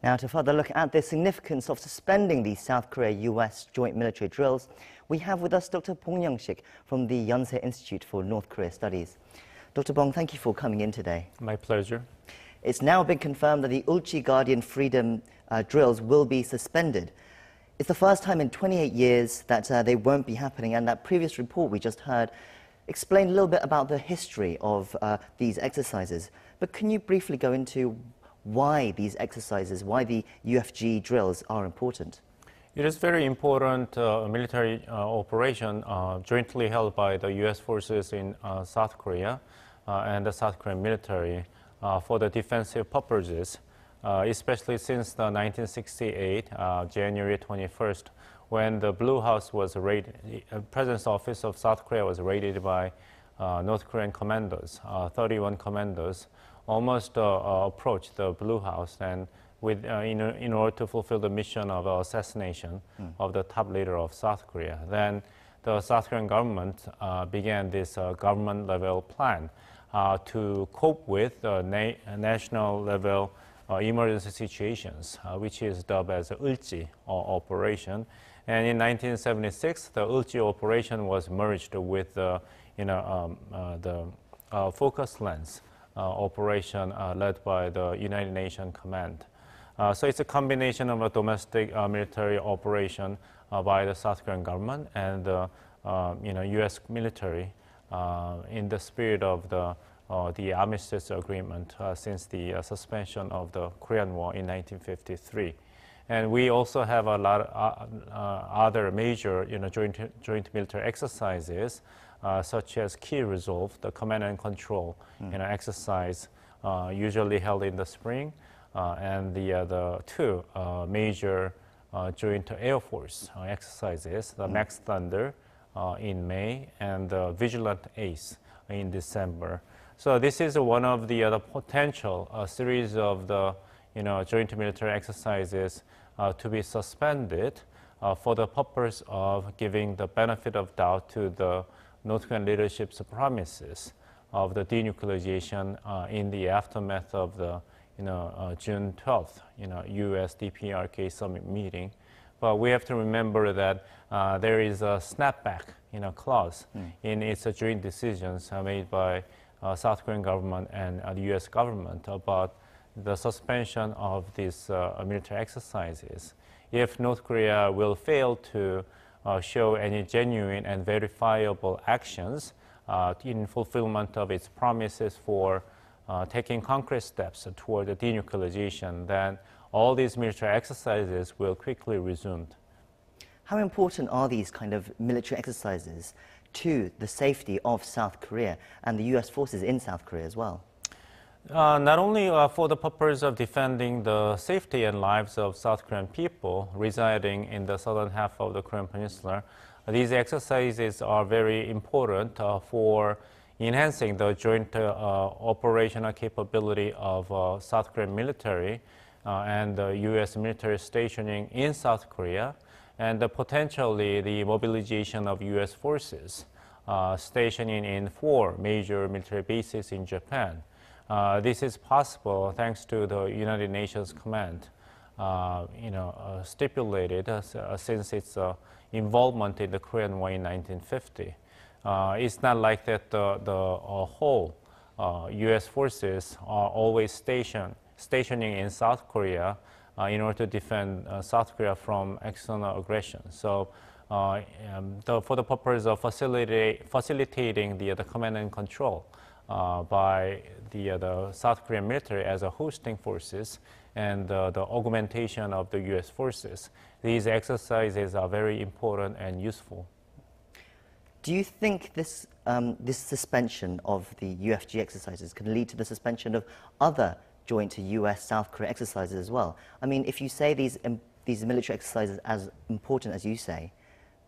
Now, to further look at the significance of suspending the South Korea-U.S. joint military drills, we have with us Dr. Bong Young-shik from the Yonsei Institute for North Korea Studies. Dr. Bong, thank you for coming in today. My pleasure. It's now been confirmed that the Ulchi Guardian Freedom drills will be suspended. It's the first time in 28 years that they won't be happening, and that previous report we just heard explained a little bit about the history of these exercises. But can you briefly go into why these exercises, why the UFG drills are important? It is very important military operation jointly held by the U.S. forces in South Korea and the South Korean military for the defensive purposes, especially since the 1968, January 21st, when the Blue House was raided, President's Office of South Korea was raided by North Korean commandos, 31 commandos, almost approached the Blue House, and in order to fulfill the mission of assassination of the top leader of South Korea. Then the South Korean government began this government-level plan to cope with national-level emergency situations, which is dubbed as the Ulchi operation. And in 1976, the Ulchi operation was merged with the focus lens operation led by the United Nations Command. So it's a combination of a domestic military operation by the South Korean government and the U.S. military in the spirit of the armistice agreement since the suspension of the Korean War in 1953. And we also have a lot of other major joint military exercises, such as Key Resolve, the command and control exercise, usually held in the spring, and the two major joint Air Force exercises, the Max Thunder in May and the Vigilant Ace in December. So this is one of the potential series of the joint military exercises to be suspended for the purpose of giving the benefit of doubt to the North Korean leadership's promises of the denuclearization in the aftermath of the June 12th U.S. DPRK summit meeting. But we have to remember that there is a snapback clause in its joint decisions made by South Korean government and the U.S. government about the suspension of these military exercises. If North Korea will fail to show any genuine and verifiable actions in fulfillment of its promises for taking concrete steps toward the denuclearization, then all these military exercises will quickly resume. How important are these kind of military exercises to the safety of South Korea and the U.S. forces in South Korea as well? Not only for the purpose of defending the safety and lives of South Korean people residing in the southern half of the Korean Peninsula, these exercises are very important for enhancing the joint operational capability of South Korean military and the U.S. military stationing in South Korea, and potentially the mobilization of U.S. forces stationing in 4 major military bases in Japan. This is possible thanks to the United Nations Command, stipulated since its involvement in the Korean War in 1950. It's not like that the whole U.S. forces are always stationing in South Korea in order to defend South Korea from external aggression. So for the purpose of facilitating the command and control by the South Korean military as a hosting forces and the augmentation of the U.S. forces, these exercises are very important and useful. Do you think this suspension of the UFG exercises can lead to the suspension of other joint U.S.-South Korea exercises as well? I mean, if you say these military exercises as important as you say,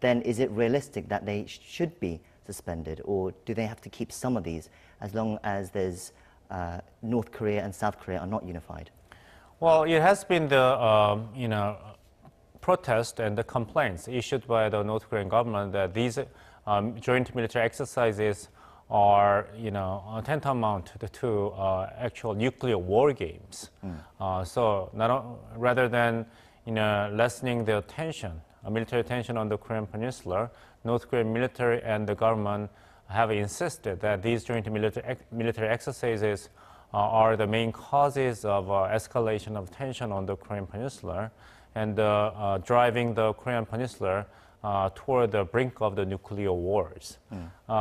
then is it realistic that they should be suspended, or do they have to keep some of these as long as there's North Korea and South Korea are not unified? Well, it has been the protest and the complaints issued by the North Korean government that these joint military exercises are, tantamount to actual nuclear war games. So rather than, lessening the tension, military tension on the Korean Peninsula, North Korean military and the government have insisted that these joint military exercises are the main causes of escalation of tension on the Korean Peninsula and driving the Korean Peninsula toward the brink of the nuclear wars.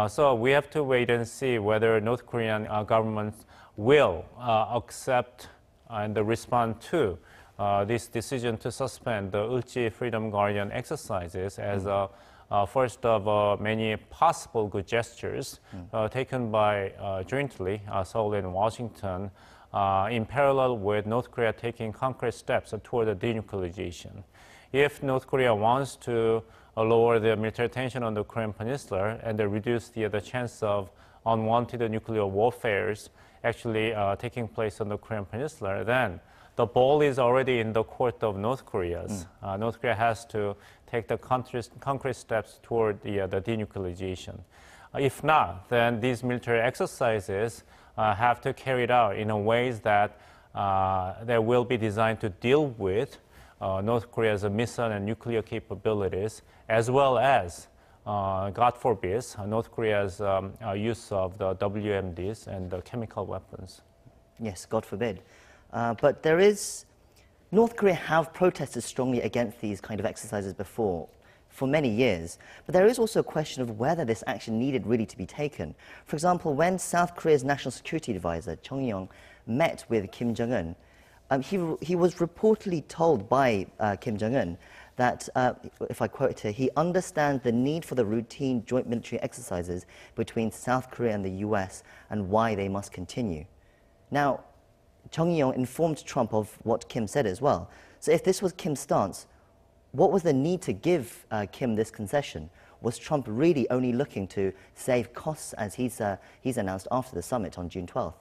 So we have to wait and see whether North Korean government will accept and respond to this decision to suspend the Ulchi Freedom Guardian exercises as a first of many possible good gestures taken by jointly Seoul and Washington in parallel with North Korea taking concrete steps toward the denuclearization. If North Korea wants to lower the military tension on the Korean Peninsula and reduce the chance of unwanted nuclear warfares actually taking place on the Korean Peninsula, then the ball is already in the court of North Korea's. North Korea has to take the concrete steps toward the denuclearization. If not, then these military exercises have to carry it out in a ways that they will be designed to deal with North Korea's missile and nuclear capabilities, as well as, God forbid, North Korea's use of the WMDs and the chemical weapons. Yes, God forbid. But North Korea have protested strongly against these kind of exercises before, for many years. But there is also a question of whether this action needed really to be taken. For example, when South Korea's National Security Advisor, Bong Young-shik, met with Kim Jong-un, he was reportedly told by Kim Jong-un that, if I quote here, he understands the need for the routine joint military exercises between South Korea and the U.S. and why they must continue. Now, Bong Young informed Trump of what Kim said as well. So if this was Kim's stance, what was the need to give Kim this concession? Was Trump really only looking to save costs as he's announced after the summit on June 12th?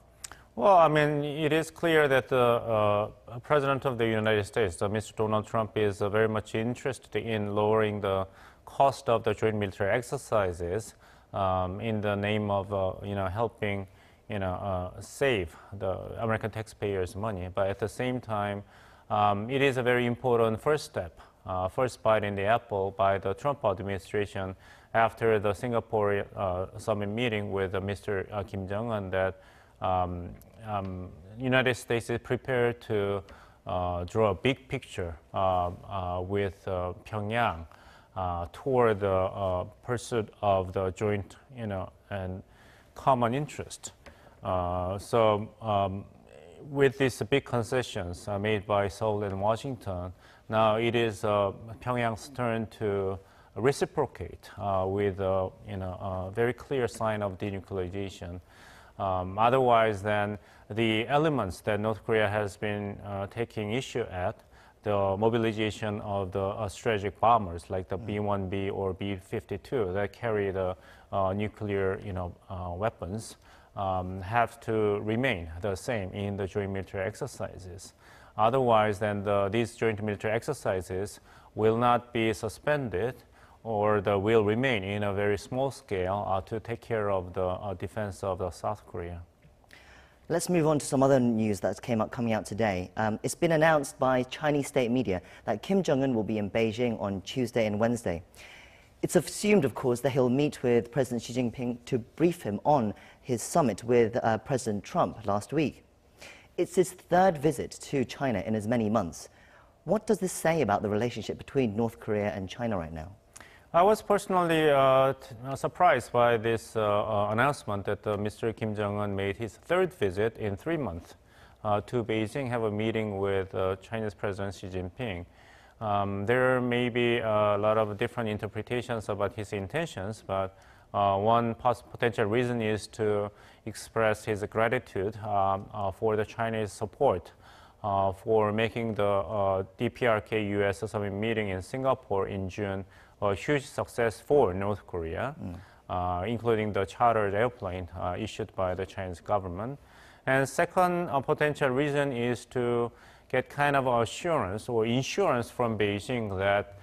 Well, I mean, it is clear that the President of the United States, Mr. Donald Trump, is very much interested in lowering the cost of the joint military exercises in the name of, helping, save the American taxpayers' money. But at the same time, it is a very important first step, first bite in the apple by the Trump administration after the Singapore summit meeting with Mr. Kim Jong-un that United States is prepared to draw a big picture with Pyongyang toward the pursuit of the joint, and common interest. With these big concessions made by Seoul and Washington, now it is Pyongyang's turn to reciprocate with a very clear sign of denuclearization. Otherwise, then the elements that North Korea has been taking issue at, the mobilization of the strategic bombers like the B-1B or B-52 that carry the nuclear, weapons, have to remain the same in the joint military exercises. Otherwise, then these joint military exercises will not be suspended, or will remain in a very small scale to take care of the defense of South Korea. Let's move on to some other news that's coming out today. It's been announced by Chinese state media that Kim Jong-un will be in Beijing on Tuesday and Wednesday. It's assumed, of course, that he'll meet with President Xi Jinping to brief him on his summit with President Trump last week. It's his third visit to China in as many months. What does this say about the relationship between North Korea and China right now? I was personally surprised by this announcement that Mr. Kim Jong-un made his third visit in 3 months to Beijing, have a meeting with Chinese President Xi Jinping. There may be a lot of different interpretations about his intentions, but one potential reason is to express his gratitude for the Chinese support for making the DPRK-U.S. summit meeting in Singapore in June a huge success for North Korea, including the chartered airplane issued by the Chinese government. And second potential reason is to get kind of assurance or insurance from Beijing that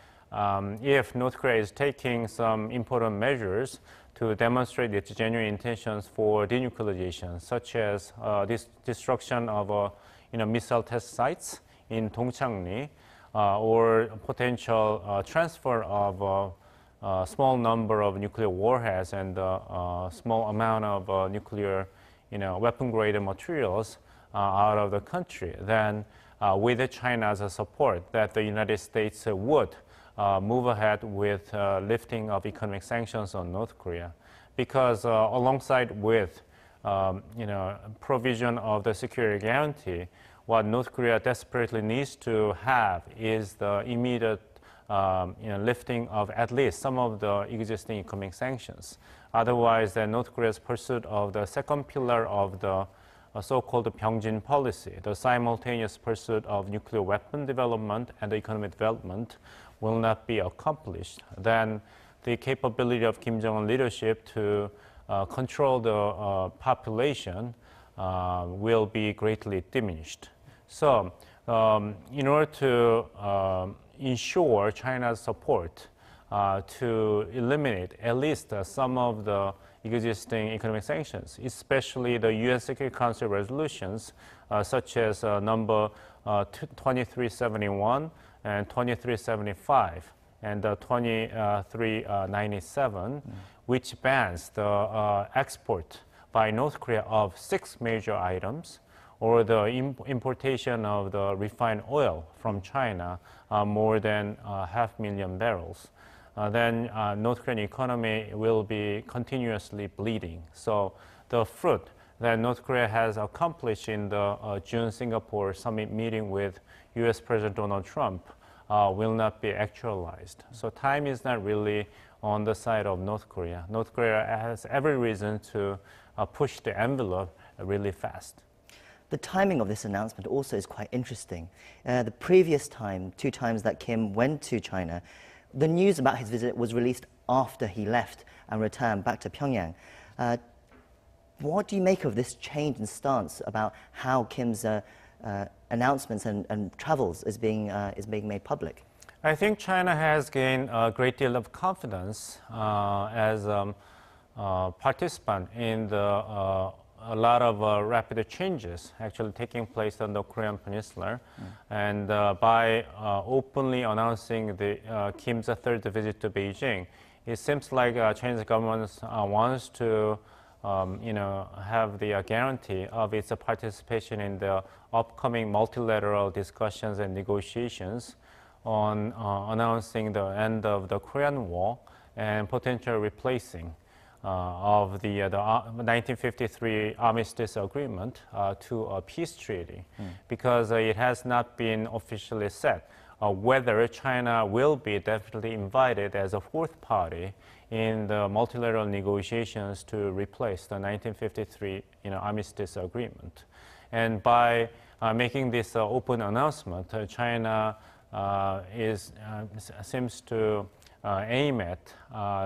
if North Korea is taking some important measures to demonstrate its genuine intentions for denuclearization, such as destruction of missile test sites in Dongchangri, or potential transfer of a small number of nuclear warheads and a small amount of nuclear weapon-grade materials out of the country, then with China's support, that the United States would move ahead with lifting of economic sanctions on North Korea. Because alongside with provision of the security guarantee, what North Korea desperately needs to have is the immediate lifting of at least some of the existing economic sanctions. Otherwise, North Korea's pursuit of the second pillar of the so-called Pyeongjin policy, the simultaneous pursuit of nuclear weapon development and economic development, will not be accomplished. Then the capability of Kim Jong-un leadership to control the population will be greatly diminished. So, in order to ensure China's support to eliminate at least some of the existing economic sanctions, especially the UN Security Council resolutions, such as number 2371 and 2375 and 2397, which bans the export by North Korea of 6 major items, or the importation of the refined oil from China, more than 500,000 barrels. Then North Korean economy will be continuously bleeding. So the fruit that North Korea has accomplished in the June Singapore summit meeting with U.S. President Donald Trump will not be actualized. So time is not really on the side of North Korea. North Korea has every reason to push the envelope really fast. The timing of this announcement also is quite interesting. The previous time, 2 times that Kim went to China, the news about his visit was released after he left and returned back to Pyongyang. What do you make of this change in stance about how Kim's announcements and travels is being made public? I think China has gained a great deal of confidence as a participant in a lot of rapid changes actually taking place on the Korean Peninsula. And by openly announcing Kim's 3rd visit to Beijing, it seems like Chinese government wants to have the guarantee of its participation in the upcoming multilateral discussions and negotiations on announcing the end of the Korean War and potential replacing of the 1953 Armistice Agreement to a peace treaty, because it has not been officially set whether China will be definitely invited as a 4th party in the multilateral negotiations to replace the 1953 Armistice Agreement. And by making this open announcement, China seems to aim at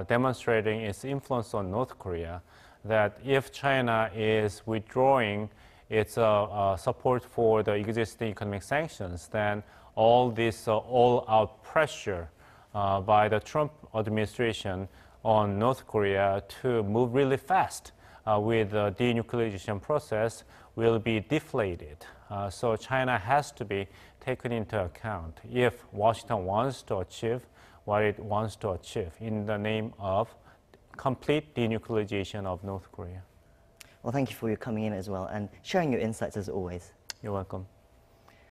demonstrating its influence on North Korea, that if China is withdrawing its support for the existing economic sanctions, then all this all-out pressure by the Trump administration on North Korea to move really fast with the denuclearization process will be deflated. So China has to be taken into account if Washington wants to achieve what it wants to achieve in the name of complete denuclearization of North Korea. Well, thank you for your coming in as well and sharing your insights as always. You're welcome.